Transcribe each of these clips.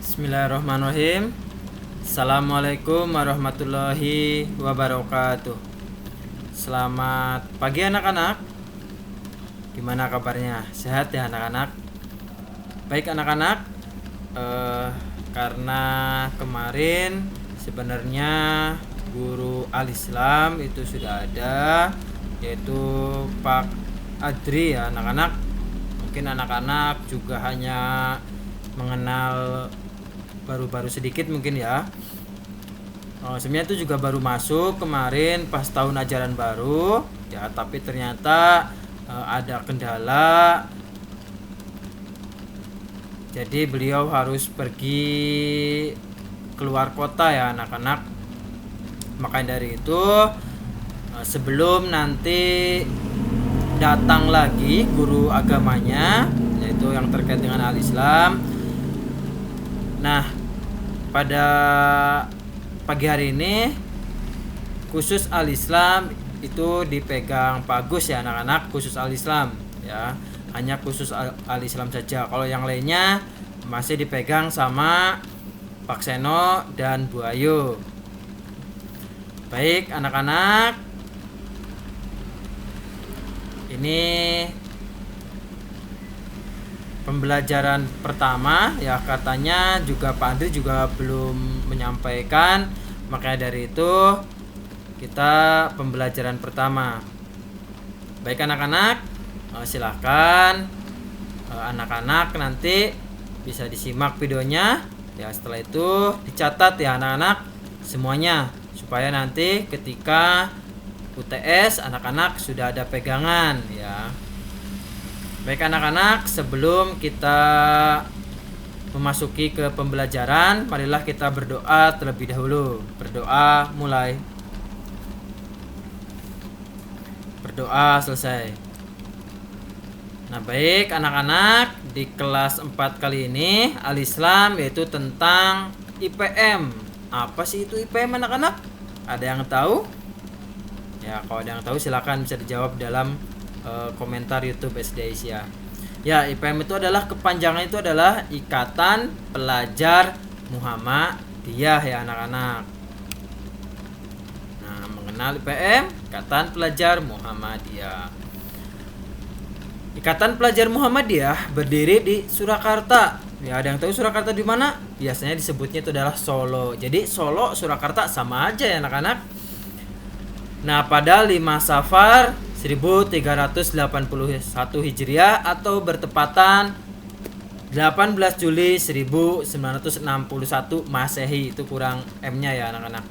Bismillahirrahmanirrahim. Assalamualaikum warahmatullahi wabarakatuh. Selamat pagi anak-anak. Gimana kabarnya? Sehat ya anak-anak? Baik anak-anak, karena kemarin sebenarnya guru Al-Islam itu sudah ada, yaitu Pak Adri ya anak-anak. Mungkin anak-anak juga hanya mengenal baru-baru sedikit mungkin ya. Sebenarnya itu juga baru masuk kemarin pas tahun ajaran baru ya, tapi ternyata ada kendala. Jadi beliau harus pergi keluar kota ya anak-anak. Makanya dari itu sebelum nanti datang lagi guru agamanya, yaitu yang terkait dengan Al-Islam. Nah, pada pagi hari ini khusus Al-Islam itu dipegang Pak Agus ya anak-anak, khusus Al-Islam ya. Hanya khusus Al-Islam saja. Kalau yang lainnya masih dipegang sama Pak Seno dan Bu Ayu. Baik anak-anak, ini pembelajaran pertama ya, katanya juga Pak Andri juga belum menyampaikan. Makanya dari itu kita pembelajaran pertama. Baik anak-anak, silahkan anak-anak nanti bisa disimak videonya ya. Setelah itu dicatat ya anak-anak semuanya, supaya nanti ketika UTS anak-anak sudah ada pegangan ya. Baik anak-anak, sebelum kita memasuki ke pembelajaran, marilah kita berdoa terlebih dahulu. Berdoa mulai. Berdoa selesai. Nah baik anak-anak, di kelas 4 kali ini Al-Islam, yaitu tentang IPM. Apa sih itu IPM anak-anak? Ada yang tahu? Ya kalau ada yang tahu silakan bisa dijawab dalam komentar YouTube SD Asia. Ya, IPM itu adalah kepanjangan, itu adalah Ikatan Pelajar Muhammadiyah ya anak-anak. Nah, mengenal IPM, Ikatan Pelajar Muhammadiyah. Ikatan Pelajar Muhammadiyah berdiri di Surakarta. Ya, ada yang tahu Surakarta di mana? Biasanya disebutnya itu adalah Solo. Jadi Solo, Surakarta sama aja ya anak-anak. Nah, pada 5 Safar 1381 Hijriah atau bertepatan 18 Juli 1961 Masehi, itu kurang M-nya ya anak-anak.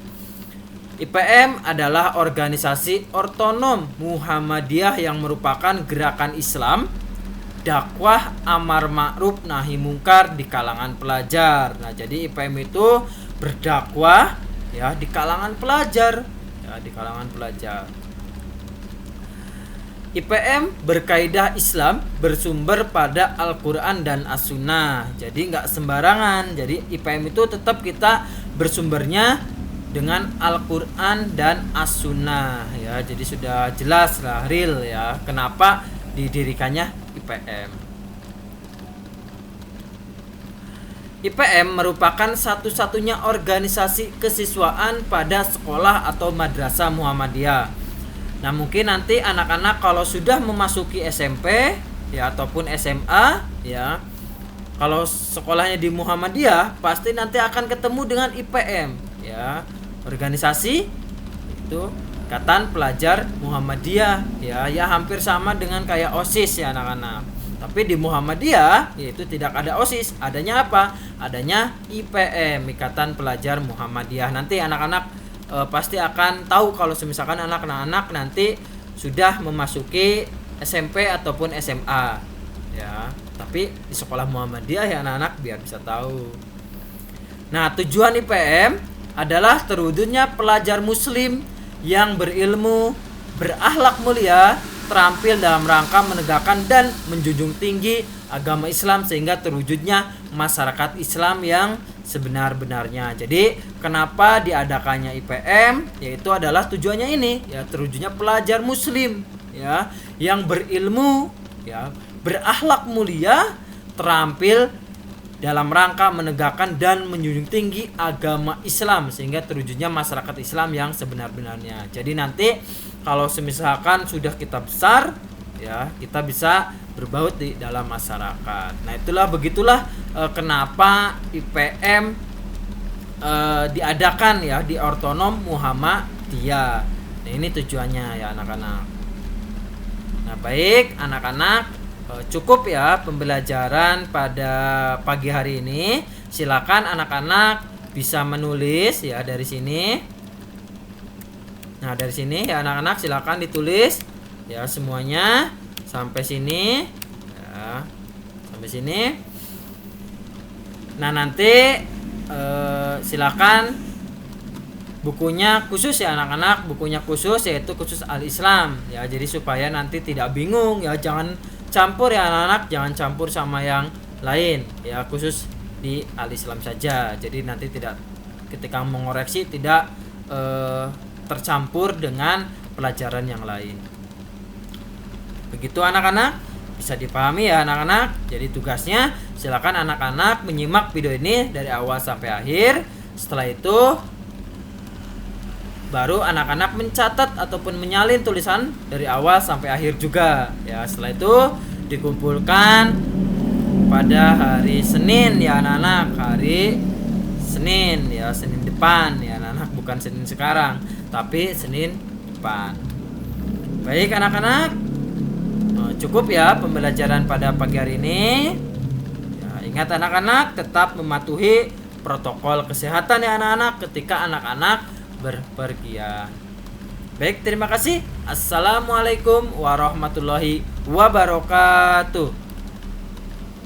IPM adalah organisasi otonom Muhammadiyah yang merupakan gerakan Islam dakwah amar ma'ruf nahi mungkar di kalangan pelajar. Nah, jadi IPM itu berdakwah ya di kalangan pelajar, ya di kalangan pelajar. IPM berkaidah Islam bersumber pada Al-Quran dan As-Sunnah. Jadi nggak sembarangan. Jadi IPM itu tetap kita bersumbernya dengan Al-Quran dan As-Sunnah ya. Jadi sudah jelas lah, real ya, kenapa didirikannya IPM. IPM merupakan satu-satunya organisasi kesiswaan pada sekolah atau madrasah Muhammadiyah. Nah mungkin nanti anak-anak kalau sudah memasuki SMP ya ataupun SMA ya, kalau sekolahnya di Muhammadiyah pasti nanti akan ketemu dengan IPM ya, organisasi itu Ikatan Pelajar Muhammadiyah ya. Ya hampir sama dengan kayak OSIS ya anak-anak. Tapi di Muhammadiyah yaitu tidak ada OSIS, adanya apa? Adanya IPM, Ikatan Pelajar Muhammadiyah. Nanti anak-anak pasti akan tahu kalau misalkan anak-anak nanti sudah memasuki SMP ataupun SMA ya. Tapi di sekolah Muhammadiyah ya anak-anak, biar bisa tahu. Nah, tujuan IPM adalah terwujudnya pelajar muslim yang berilmu, berakhlak mulia, terampil dalam rangka menegakkan dan menjunjung tinggi agama Islam sehingga terwujudnya masyarakat Islam yang sebenar-benarnya. Jadi kenapa diadakannya IPM, yaitu adalah tujuannya ini ya, terwujudnya pelajar muslim ya yang berilmu ya, berakhlak mulia, terampil dalam rangka menegakkan dan menjunjung tinggi agama Islam sehingga terwujudnya masyarakat Islam yang sebenar-benarnya. Jadi nanti kalau misalkan sudah kita besar ya, kita bisa berbaut di dalam masyarakat. Nah, begitulah kenapa IPM diadakan ya di Ortonom Muhammadiyah. Nah, ini tujuannya ya anak-anak. Nah, baik anak-anak, cukup ya pembelajaran pada pagi hari ini. Silakan anak-anak bisa menulis ya dari sini. Nah, dari sini ya anak-anak silakan ditulis ya semuanya sampai sini ya, sampai sini. Nah, nanti silakan bukunya khusus ya anak-anak, bukunya khusus yaitu khusus Al-Islam ya. Jadi supaya nanti tidak bingung ya, jangan campur ya anak-anak, jangan campur sama yang lain ya, khusus di Al-Islam saja. Jadi nanti tidak, ketika mengoreksi tidak tercampur dengan pelajaran yang lain. Begitu anak-anak, bisa dipahami ya anak-anak. Jadi tugasnya silakan anak-anak menyimak video ini dari awal sampai akhir. Setelah itu baru anak-anak mencatat ataupun menyalin tulisan dari awal sampai akhir juga ya. Setelah itu dikumpulkan pada hari Senin ya anak-anak, hari Senin ya, Senin depan ya anak-anak, bukan Senin sekarang tapi Senin depan. Baik anak-anak, cukup ya pembelajaran pada pagi hari ini ya. Ingat anak-anak, tetap mematuhi protokol kesehatan ya anak-anak ketika anak-anak berpergian. Baik, terima kasih. Assalamualaikum warahmatullahi wabarakatuh.